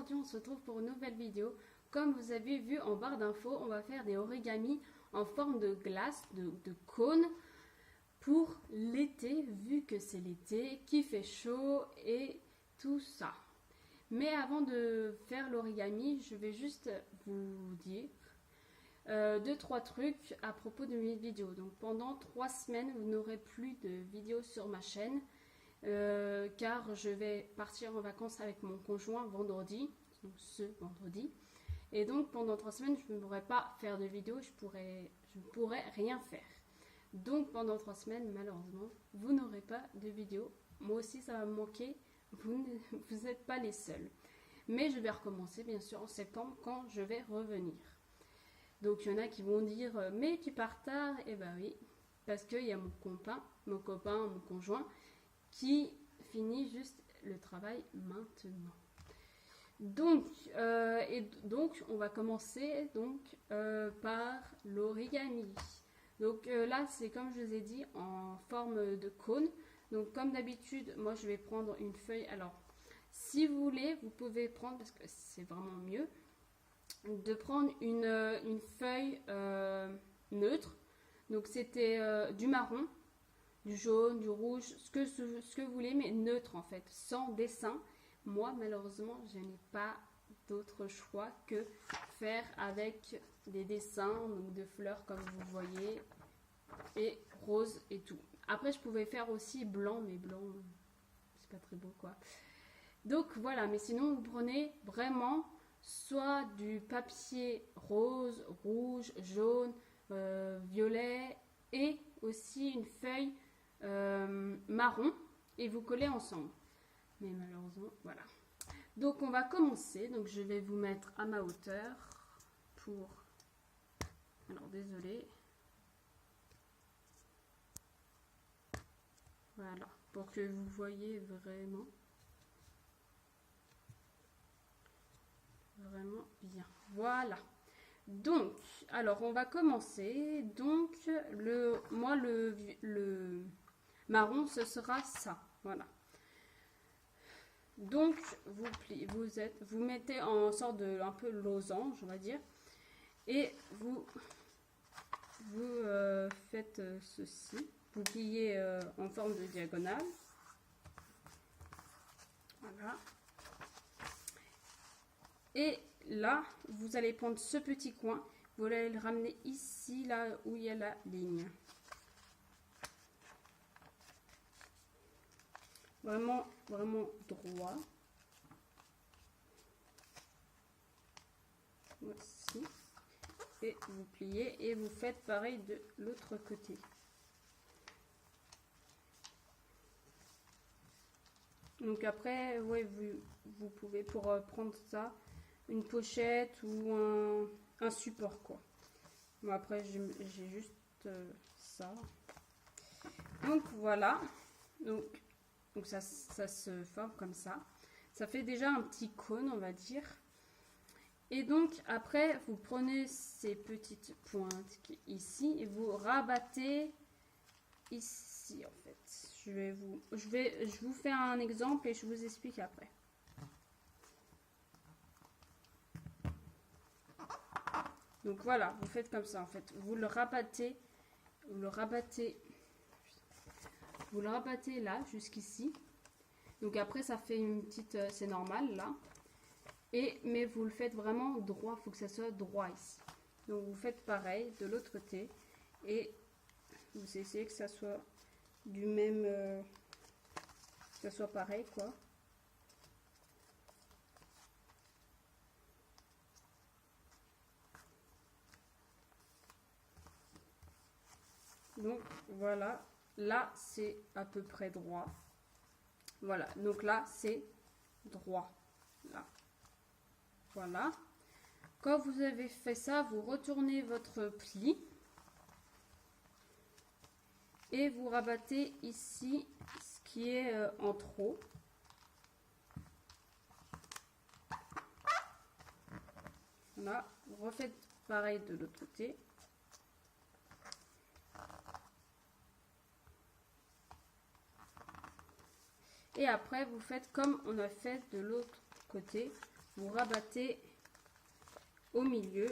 aujourd'hui on se retrouve pour une nouvelle vidéo. Comme vous avez vu en barre d'infos, on va faire des origamis en forme de glace, de cône pour l'été, vu que c'est l'été, qu'il fait chaud et tout ça. Mais avant de faire l'origami, je vais juste vous dire 2-3 trucs à propos de mes vidéos. Donc pendant 3 semaines, vous n'aurez plus de vidéos sur ma chaîne. Car je vais partir en vacances avec mon conjoint vendredi, donc ce vendredi. Et donc pendant 3 semaines, je ne pourrai pas faire de vidéos, je ne pourrai rien faire. Donc pendant 3 semaines, malheureusement, vous n'aurez pas de vidéo. Moi aussi, ça va me manquer. Vous n'êtes pas les seuls. Mais je vais recommencer, bien sûr, en septembre, quand je vais revenir. Donc il y en a qui vont dire, mais tu pars tard. Eh ben oui, parce qu'il y a mon copain, mon conjoint, qui finit juste le travail maintenant. Donc, on va commencer par l'origami. Donc là, c'est comme je vous ai dit, en forme de cône. Donc comme d'habitude, moi je vais prendre une feuille. Alors, si vous voulez, vous pouvez prendre, parce que c'est vraiment mieux, de prendre une feuille neutre. Donc c'était du marron, du jaune, du rouge, ce que vous voulez, mais neutre en fait, sans dessin. Moi, malheureusement, je n'ai pas d'autre choix que faire avec des dessins, donc de fleurs comme vous voyez, et rose et tout. Après, je pouvais faire aussi blanc, mais blanc, c'est pas très beau quoi. Donc voilà, mais sinon, vous prenez vraiment soit du papier rose, rouge, jaune, violet, et aussi une feuille marron, et vous collez ensemble. Mais malheureusement, voilà. Donc on va commencer. Donc je vais vous mettre à ma hauteur pour... Alors désolé. Voilà, pour que vous voyez vraiment bien. Voilà. Donc, alors on va commencer. Donc le marron, ce sera ça. Voilà. Donc vous mettez en sorte de un peu losange, on va dire, et vous faites ceci. Vous pliez en forme de diagonale. Voilà. Et là, vous allez prendre ce petit coin, vous allez le ramener ici, là où il y a la ligne. Vraiment droit. Voici. Et vous pliez et vous faites pareil de l'autre côté. Donc après, ouais, vous pouvez pour prendre ça, une pochette ou un support quoi. Bon, après, j'ai juste ça. Donc voilà. Donc ça se forme comme ça. Ça fait déjà un petit cône, on va dire. Et donc après, vous prenez ces petites pointes ici et vous rabattez ici en fait. Je vous fais un exemple et je vous explique après. Donc voilà, vous faites comme ça en fait. Vous le rabattez là jusqu'ici. Donc après ça fait une petite, c'est normal là. Mais vous le faites vraiment droit, il faut que ça soit droit ici. Donc vous faites pareil de l'autre côté et vous essayez que ça soit du même, que ça soit pareil quoi. Donc voilà, là c'est à peu près droit. Voilà, donc là c'est droit. Là. Voilà. Quand vous avez fait ça, vous retournez votre pli et vous rabattez ici ce qui est en trop. Voilà, vous refaites pareil de l'autre côté. Et après, vous faites comme on a fait de l'autre côté. vous rabattez au milieu.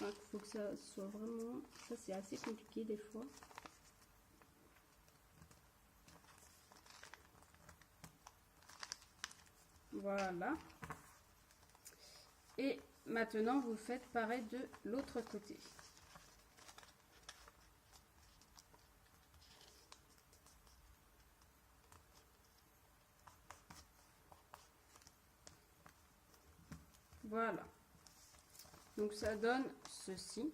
Il faut que ça soit vraiment... Ça, c'est assez compliqué des fois. Voilà. Et maintenant, vous faites pareil de l'autre côté. Voilà. Donc ça donne ceci.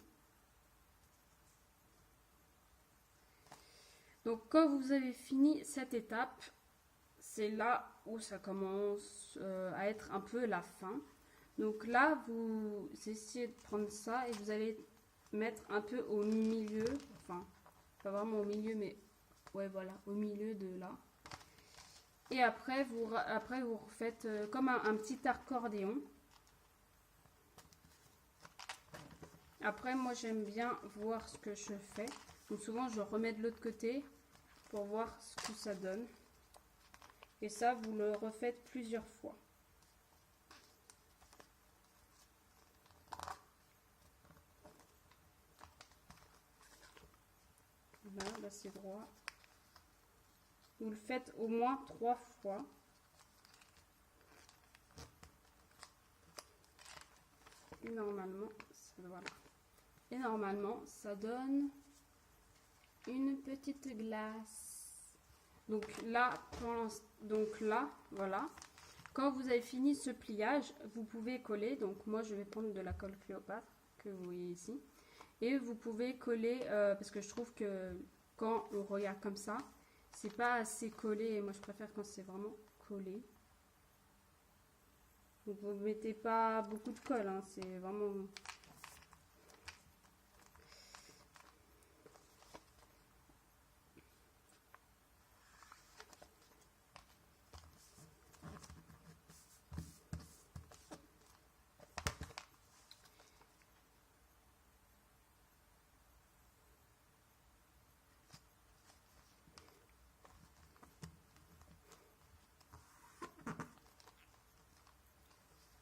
Donc quand vous avez fini cette étape, c'est là où ça commence à être un peu la fin. Donc là, vous essayez de prendre ça et vous allez mettre un peu au milieu, enfin, pas vraiment au milieu, mais ouais, voilà, au milieu de là. Et après, vous refaites comme un petit accordéon. Après, moi, j'aime bien voir ce que je fais. Donc souvent, je remets de l'autre côté pour voir ce que ça donne. Et ça, vous le refaites plusieurs fois. Là c'est droit. Vous le faites au moins 3 fois. Et normalement, voilà. Et normalement, ça donne une petite glace. Donc là, voilà. Quand vous avez fini ce pliage, vous pouvez coller. Donc moi, je vais prendre de la colle Cléopâtre que vous voyez ici. Et vous pouvez coller, parce que je trouve que quand on regarde comme ça, c'est pas assez collé. Et moi, je préfère quand c'est vraiment collé. Donc vous ne mettez pas beaucoup de colle, hein, c'est vraiment...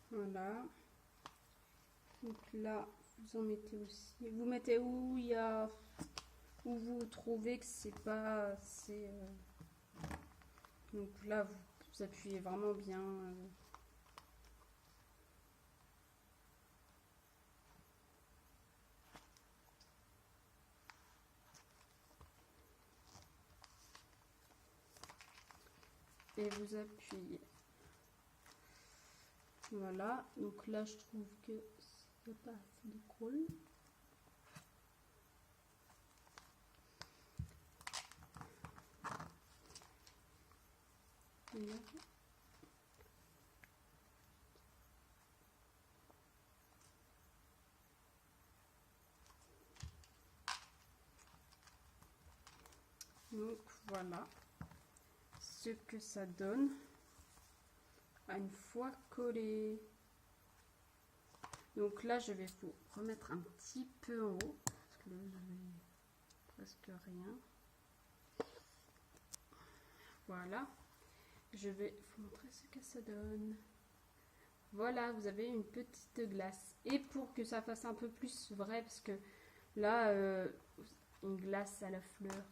Voilà. Donc là, vous en mettez aussi. Vous mettez où il y a... où vous trouvez que c'est pas assez... Donc là, vous appuyez vraiment bien. Et vous appuyez. Voilà. Donc là, je trouve que c'est pas assez de colle. Donc voilà ce que ça donne une fois collé. Donc là, je vais vous remettre un petit peu en haut parce que là, vous avez presque rien. Voilà. Je vais vous montrer ce que ça donne. Voilà, vous avez une petite glace. Et pour que ça fasse un peu plus vrai, parce que là, une glace à la fleur,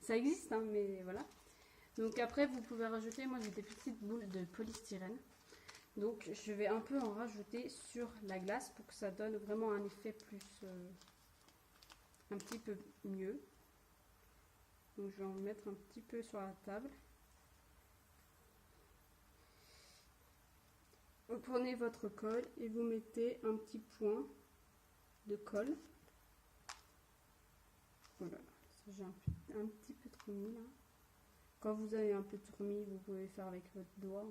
ça existe, hein, mais voilà. Donc après, vous pouvez rajouter, moi j'ai des petites boules de polystyrène. Donc je vais un peu en rajouter sur la glace pour que ça donne vraiment un effet plus, un petit peu mieux. Donc je vais en mettre un petit peu sur la table. Vous prenez votre colle et vous mettez un petit point de colle. Voilà, j'ai un petit peu trop mis là. Quand vous avez un peu trop mis, vous pouvez faire avec votre doigt.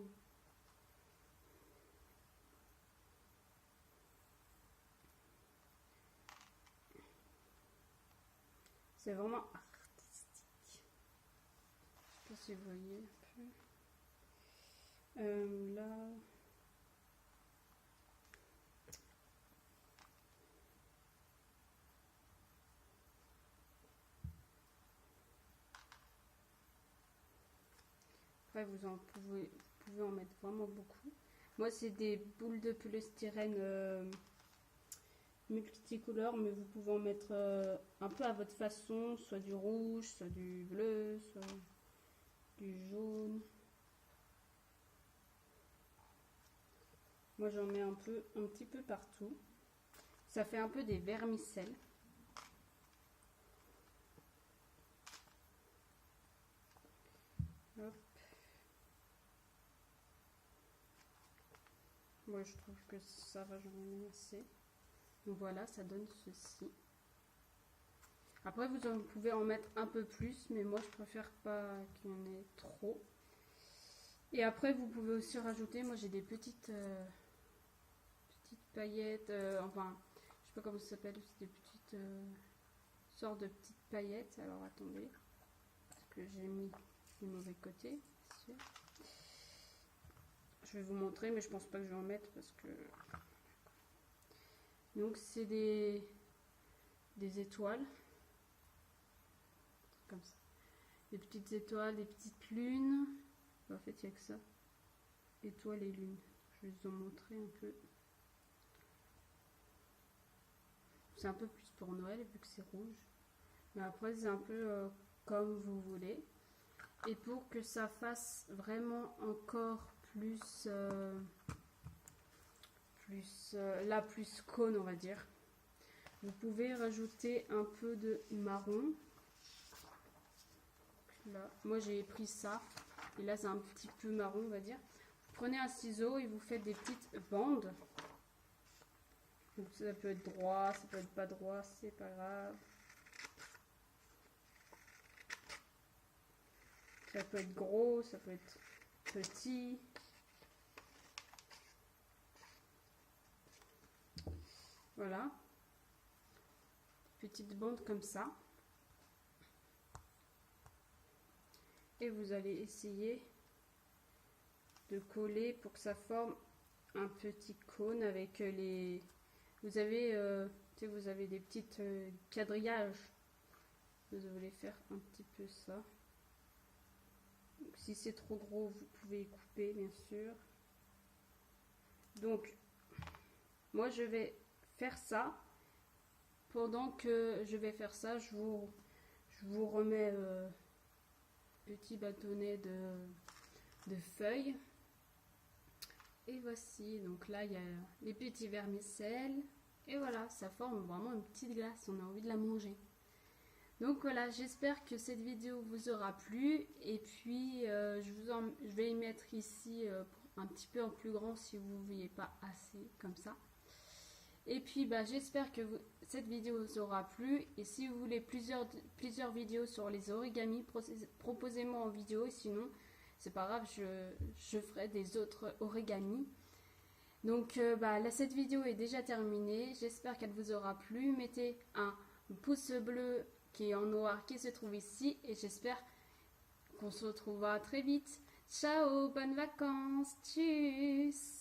C'est vraiment artistique. Je sais pas si vous voyez un peu. Là. Après, vous pouvez en mettre vraiment beaucoup. Moi, c'est des boules de polystyrène multicolores, mais vous pouvez en mettre un peu à votre façon, soit du rouge, soit du bleu, soit du jaune. Moi, j'en mets un petit peu partout. Ça fait un peu des vermicelles. Hop. Moi, je trouve que ça va, j'en ai mis assez. Donc voilà, ça donne ceci. Après, vous pouvez en mettre un peu plus, mais moi, je préfère pas qu'il y en ait trop. Et après, vous pouvez aussi rajouter, moi, j'ai des petites paillettes, enfin, je sais pas comment ça s'appelle, c'est des petites sortes de petites paillettes. Alors, attendez, parce que j'ai mis du mauvais côté, c'est sûr. Je vais vous montrer, mais je pense pas que je vais en mettre parce que... Donc, c'est des étoiles. Comme ça. Des petites étoiles, des petites lunes. En fait, il n'y a que ça. Étoiles et lunes. Je vais vous en montrer un peu. C'est un peu plus pour Noël vu que c'est rouge. Mais après, c'est un peu comme vous voulez. Et pour que ça fasse vraiment encore plus cône, on va dire, vous pouvez rajouter un peu de marron. Là, moi j'ai pris ça et là c'est un petit peu marron, on va dire. Vous prenez un ciseau et vous faites des petites bandes. Donc ça peut être droit, ça peut être pas droit, c'est pas grave. Ça peut être gros, ça peut être petit. Voilà. Petite bande comme ça. Et vous allez essayer de coller pour que ça forme un petit cône avec les... Vous avez des petites quadrillages. Vous allez faire un petit peu ça. Donc, si c'est trop gros, vous pouvez couper, bien sûr. Donc, moi, je vais faire ça. Pendant que je vais faire ça, je vous remets petit bâtonnet de feuilles. Et voici, donc là, il y a les petits vermicelles. Et voilà, ça forme vraiment une petite glace, on a envie de la manger. Donc voilà, j'espère que cette vidéo vous aura plu. Et puis, je vais y mettre ici un petit peu en plus grand si vous ne voyez pas assez, comme ça. Et puis, j'espère que cette vidéo vous aura plu. Et si vous voulez plusieurs vidéos sur les origamis, proposez-moi en vidéo. Et sinon, c'est pas grave, je ferai des autres origamis. Donc, là, cette vidéo est déjà terminée. J'espère qu'elle vous aura plu. Mettez un pouce bleu qui est en noir qui se trouve ici. Et j'espère qu'on se retrouvera très vite. Ciao, bonnes vacances. Tchuss.